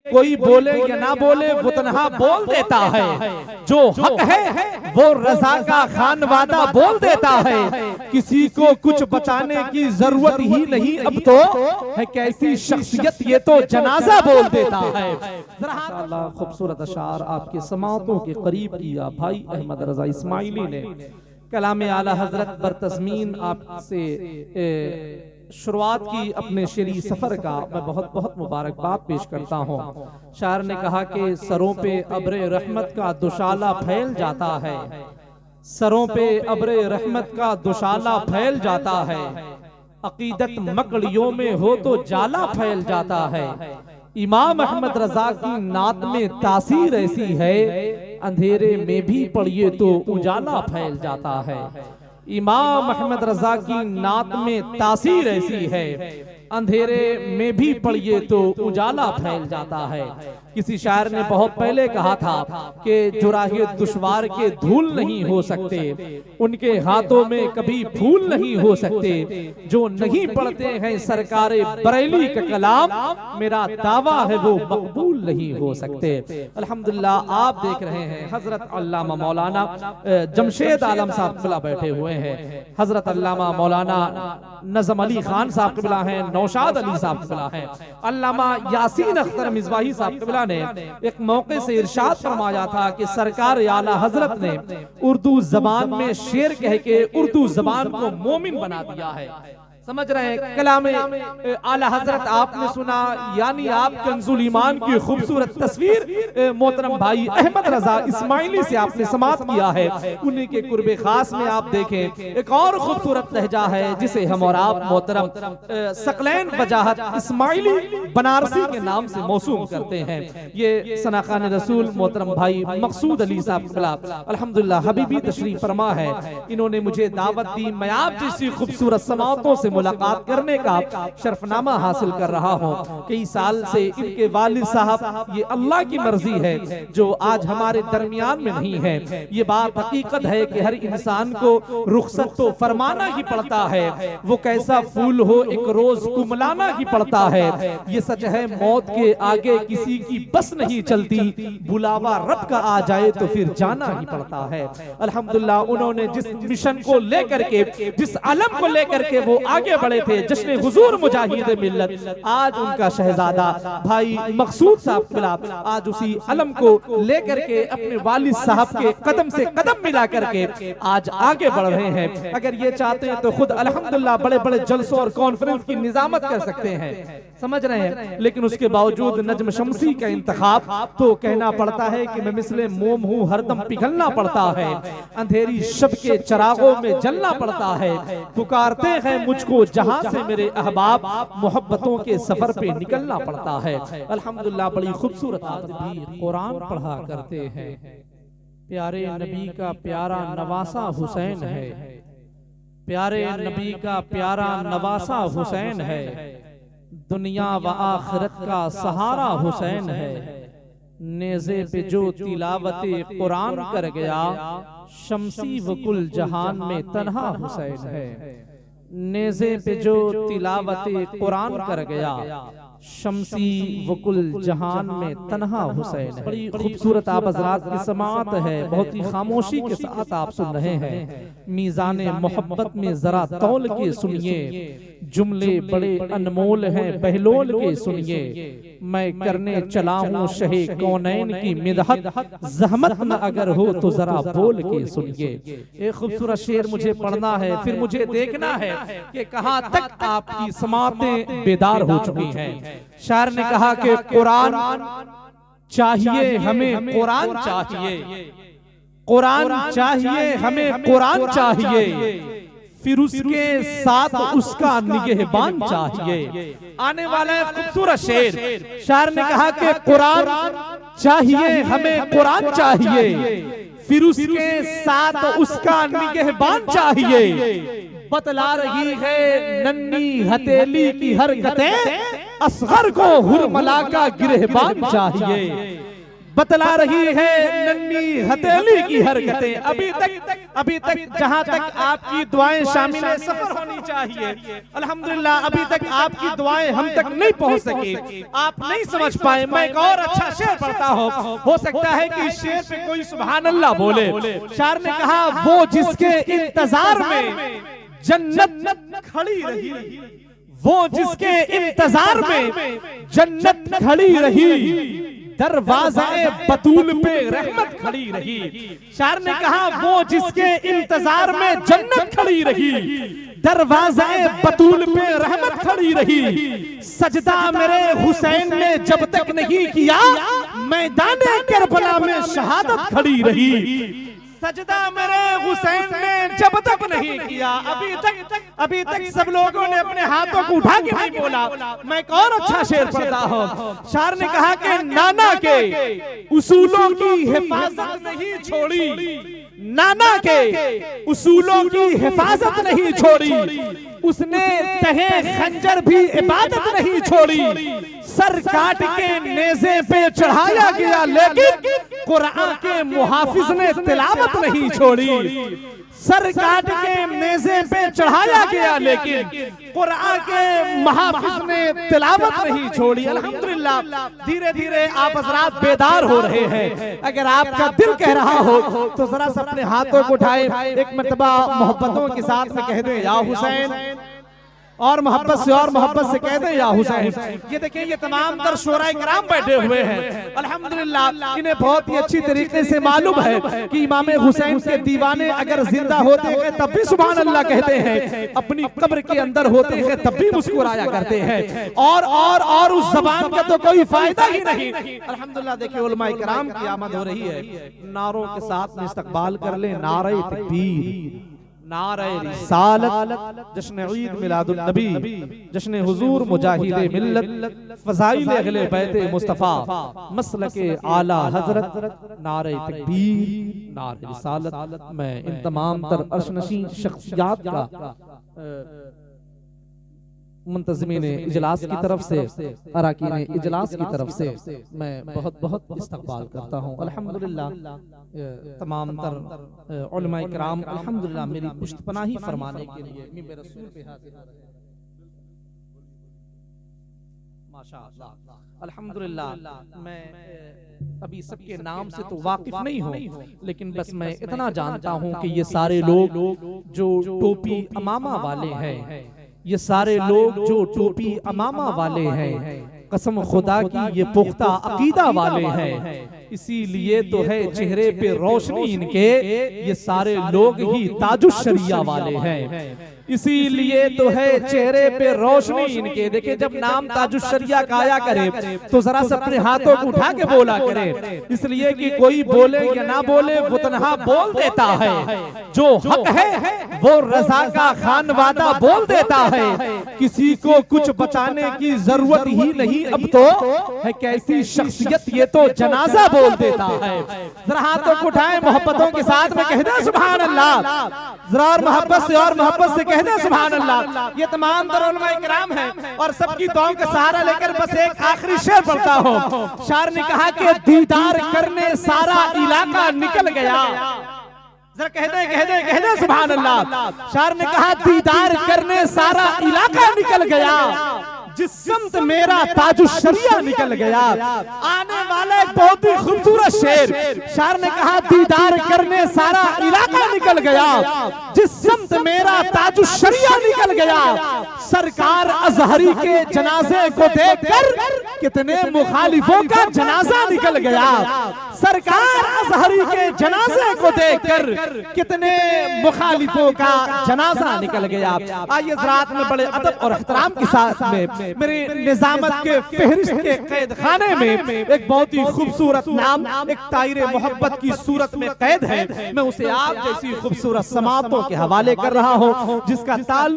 कोई बोले या ना बोले वो तन्हा बोल देता है, जो हक है वो रज़ा का खान वादा बोल देता है। किसी को कुछ बताने की जरूरत ही नहीं अब तो, है कैसी शख्सियत ये तो जनाजा बोल देता है। खूबसूरत अशार आपके समातों के करीब किया भाई अहमद रजा इस्माइली ने। कलाम आला हजरत बरतज़मीन आपसे शुरुआत की अपने शेरी सफर का मैं बहुत बहुत मुबारकबाद पेश करता हूँ। शायर ने कहा कि सरों पे अब्रे रहमत का दुशाला फैल जाता है, सरों पे अब्रे रहमत का दुशाला फैल जाता है, अकीदत मकड़ियों में हो तो जाला फैल जाता है। इमाम अहमद रजा की नात में तासीर ऐसी है, अंधेरे में भी पढ़िए तो उजाला फैल जाता है। इमाम अहमद रजा की नात में तासीर ऐसी है, अंधेरे में भी पढ़िए तो उजाला फैल जाता है। किसी शायर ने बहुत पहले कहा था कि जो राहे दुश्वार के धूल नहीं हो सकते, उनके हाथों में कभी फूल नहीं हो सकते। जो नहीं पढ़ते हैं सरकारे बरेली का कलाम, मेरा दावा है वो मकबूल नहीं हो सकते। अल्हम्दुलिल्लाह आप देख रहे हैं हजरत अल्लामा मौलाना जमशेद आलम साहब किबला बैठे हुए हैं, हजरत अल्लामा मौलाना नजम अली खान साहब किबला हैं, नौशाद अली साहब किबला हैं, अल्लामा यासीन अख्तर मिज़बाही साहब किबला ने एक मौके से इरशाद फरमाया था कि सरकार आला हजरत ने उर्दू जबान में शेर कह के उर्दू जबान को मोमिन बना दिया है। समझ रहे हैं कलाम आला हजरत आपने सुना, यानी आप कंजुल ईमान की खूबसूरत तस्वीर मोहतरम भाई अहमद रजा इस्माइली से आपने समात किया है। उन्हीं के कुर्बे खास में आप देखें एक और खूबसूरत लहजा है जिसे हम और आप मोहतरम सकलैन वजाहत इस्माइली बनारसी के नाम से मौसूम करते हैं। ये सनाखान रसूल मोहतरम भाई मकसूद अली साहब अल्हम्दुलिल्लाह हबीबी तशरीफ फरमा है। इन्होंने मुझे दावत दी, मैं आप जैसी खूबसूरत समातों से मुलाकात करने का शर्फनामा हासिल कर रहा हूँ। कई साल से इनके वालिद साहब, ये अल्लाह की मर्जी है जो आज हमारे दरमियान में नहीं है। ये बात हकीकत है कि हर इंसान को रुखसत तो फरमाना ही पड़ता है, वो कैसा फूल हो एक रोज कुमलाना ही पड़ता है। ये सच है मौत के आगे किसी की बस नहीं चलती, बुलावा रब का आ जाए तो फिर जाना ही पड़ता है। अल्हम्दुलिल्लाह उन्होंने जिस मिशन को लेकर के, जिस अलम को लेकर के वो आगे बढ़े थे, जश्न हुजूर मुजाहिद मिल्लत, आज उनका शहजादा भाई मकसूद साहब खिलाफ आज उसी अलम को लेकर के अपने वालिद साहब के कदम से कदम मिला करके आज आगे बढ़ रहे हैं। अगर ये चाहते हैं तो खुद अल्हम्दुलिल्लाह बड़े बड़े जलसों और कॉन्फ्रेंस की निजामत कर सकते हैं, समझ रहे हैं। लेकिन उसके बावजूद नजम शमसी का इंतखाब तो कहना पड़ता है कि मैं मिसले मोम हूँ, हरदम पिघलना पड़ता है, अंधेरी शब के चरागों में जलना पड़ता है। पुकारते हैं मुझको जहां से मेरे अहबाब, मोहब्बतों के सफर पे निकलना पड़ता है। अल्हम्दुलिल्लाह बड़ी खूबसूरत आदत भी कुरान पढ़ा करते हैं। प्यारे नबी का प्यारा नवासा हुसैन है, प्यारे नबी का प्यारा नवासा हुसैन है, दुनिया व आखिरत का सहारा हुसैन है। नेज़े पे जो तिलावते कुरान कर गया, शमसी व कुल जहान में तन्हा हुसैन है। नेज़े पे जो तिलावते कुरान कर गया, शमसी वकुल जहान में तन्हा हुसैन है। बड़ी खूबसूरत आप हज़रात की समात है, बहुत ही खामोशी के साथ आप सुन रहे हैं। मीज़ाने मोहब्बत में जरा तौल के सुनिए, जुमले बड़े अनमोल हैं बहलोल के सुनिए। मैं करने चला हूँ शहे कौनैन की मिदहत, ज़हमत न अगर हो तो जरा बोल के सुनिए। एक खूबसूरत शेर मुझे पढ़ना है, फिर मुझे देखना है कि कहाँ तक आपकी समातें बेदार हो चुकी हैं। शायर ने कहा कि कुरान चाहिए हमें, कुरान चाहिए, कुरान चाहिए हमें, कुरान चाहिए, फिर उसके साथ उसका निगहबान चाहिए। आने वाला है खूबसूरत शेर। शायर ने कहा कि कुरान चाहिए हमें, कुरान चाहिए, फिर उसके साथ उसका निगहबान चाहिए। बतला रही है नन्ही हथेली की हरकतें, असगर को हुरमला का गिरहबान चाहिए। बतला रही है नन्ही हथेली की हरकतें। अभी तक जहां तक आपकी दुआएं शामिल है, सफर होनी चाहिए। अल्हम्दुलिल्लाह अभी तक आपकी दुआएं हम तक नहीं पहुंच सकी, आप नहीं समझ पाए। मैं एक और अच्छा शेर पढ़ता हूं, हो सकता है कि इस शेर पे कोई सुभान अल्लाह बोले। शायर ने कहा, वो जिसके इंतजार में जन्नत खड़ी रही, वो जिसके इंतजार में जन्नत खड़ी रही, दरवाज़े बतूल पे रहमत खड़ी रही। शायर ने कहा, वो जिसके इंतजार में जन्नत खड़ी रही, दरवाज़े बतूल पे रहमत खड़ी रही। सजदा मेरे हुसैन ने जब तक नहीं किया, मैदाने करबला में शहादत खड़ी रही। सजदा मेरे हुसैन ने जब तक नहीं किया। अभी तक सब लोगों ने अपने हाथों को उठा के नहीं बोला। मैं एक और अच्छा शेर पढ़ता हूँ। शायर ने कहा कि नाना के उसूलों की हिफाजत नहीं छोड़ी, नाना के उसूलों की हिफाजत नहीं छोड़ी, उसने तहे खंजर भी इबादत नहीं छोड़ी। सर काट के नेज़े पे चढ़ाया गया, लेकिन कुरान के मुहाफिज ने तिलावत नहीं छोड़ी। सर काट के नेज़े पे चढ़ाया गया, लेकिन कुरान के मुहाफिज ने तिलावत नहीं छोड़ी। अल्हम्दुलिल्लाह धीरे धीरे आप हज़रात बेदार हो रहे हैं। अगर आपका दिल कह रहा हो तो जरा सा अपने हाथों को उठाए, एक मर्तबा मोहब्बतों के साथ में कह दें, या हुसैन, और मोहब्बत से कह दें, या हुसैन। ये देखिए, ये तमाम तर शोराए कराम बैठे हुए हैं। अल्हम्दुलिल्लाह इन्हें बहुत ही अच्छी तरीके से मालूम है कि इमाम हुसैन के दीवाने अगर जिंदा होते हैं तब भी सुभान अल्लाह कहते हैं, अपनी कब्र के अंदर होते हैं तब भी मुस्कुराया करते हैं। और उस जबान का तो कोई फायदा ही नहीं। अल्हम्दुलिल्लाह देखिए, उलमाए कराम की आमद हो रही है। नारों के साथ में इस्तकबाल कर ले, नारे तकबीर, नारे रिसालत, जश्न ईद मिलादुन नबी, जश्न हुजूर मुजाहिदे मिल्लत, फज़ाइल अहले बैते मुस्तफ़ा, मसलके आला हजरत, नारे तकबीर, नारे रिसालत। मैं इन तमाम तर अर्शनशी शख्सियात का मुंतज़मीन इजलास की तरफ से, अराकीन इजलास की तरफ से मैं बहुत बहुत इस्तकबाल करता हूँ। अल्हम्दुलिल्लाह तमाम तर उलमाए किराम अल्हम्दुलिल्लाह मेरी पुष्टपनाही फरमाने के लिए मिंबर रसूल पे हाजिर हैं। माशाअल्लाह अल्हम्दुलिल्लाह। मैं अभी सबके नाम से तो वाकिफ नहीं हूँ, लेकिन बस मैं इतना जानता हूँ कि ये सारे लोग जो टोपी अमामा वाले हैं, ये सारे लोग जो टोपी अमामा वाले हैं, कसम खुदा की ये पुख्ता अकीदा वाले हैं। इसीलिए तो है चेहरे पे रोशनी इनके, ये सारे लोग ही ताजुश शरिया वाले हैं। इसीलिए तो है चेहरे पे रोशनी इनके। देखिए, जब नाम ताजुश शरिया का आया करे तो जरा से अपने हाथों को उठा के बोला करे, इसलिए कि कोई बोले या ना बोले वो तन्हा बोल देता है। जो हक है वो रजा का खान वादा बोल देता है। किसी को कुछ बताने की जरूरत ही नहीं, अब तो है कैसी शख्सियत, ये तो जनाजा बोल देता है। जरा हाथों को उठाए, मोहब्बतों के साथ में कह दे सुभान अल्लाह। जरा और मोहब्बत से कह दे सुभान अल्लाह। ये तमाम तर उलमाए किराम हैं और सबकी दुआओं का सहारा लेकर बस एक आखिरी शेर पढ़ता हूँ। शायर ने कहा कि दीदार करने सारा इलाका निकल गया। जरा कह दे सुभान अल्लाह। शायर ने कहा, दीदार करने सारा इलाका निकल गया, जिस समत मेरा ताजुश शरिया निकल गया। आने वाला एक बहुत ही खूबसूरत शेर। शायर ने कहा, दीदार करने सारा इलाका निकल गया, जिस समत मेरा ताजुश शरिया निकल गया। सरकार अजहरी के जनाजे को देखकर कितने मुखालिफों का जनाजा निकल गया। सरकार अजहरी के जनाजे को देखकर कितने मुखालिफों का जनाजा निकल गया। आइए ज़रात में बड़े अदब और एहतराम के साथ में मेरी निजामत के फहरिस्त के कैद खाने में एक बहुत ही खूबसूरत नाम, एक तायरे मोहब्बत की सूरत में कैद है। मैं उसे आप जैसी खूबसूरत समातों के हवाले कर रहा हूँ, जिसका ताल्लुक